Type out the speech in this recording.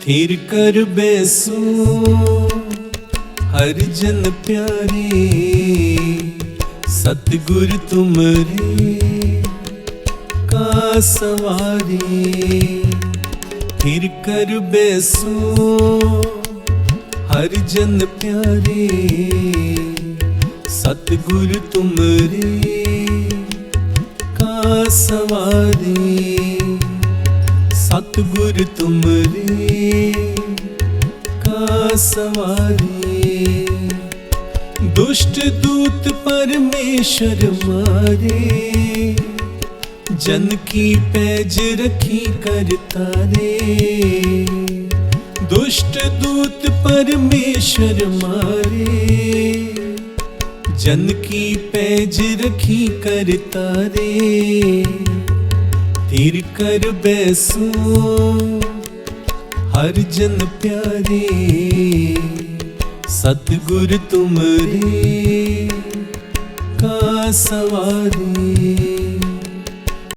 थिर कर बैसो हर जन प्यारे, सतगुर तुमरे का सवारे। थिर कर बैसो हर जन प्यारे, सतगुर तुमरे का सवारे। सतगुर तुमरे का सवारे। दुष्ट दूत परमेश्वर मारे, जन की पैज रखी कर तारे। दुष्ट दूत परमेश्वर मारे, जन की पैज रखी कर तारे। थिर कर बैसो हर जन प्यारे, सतगुर तुमरे का सवारे।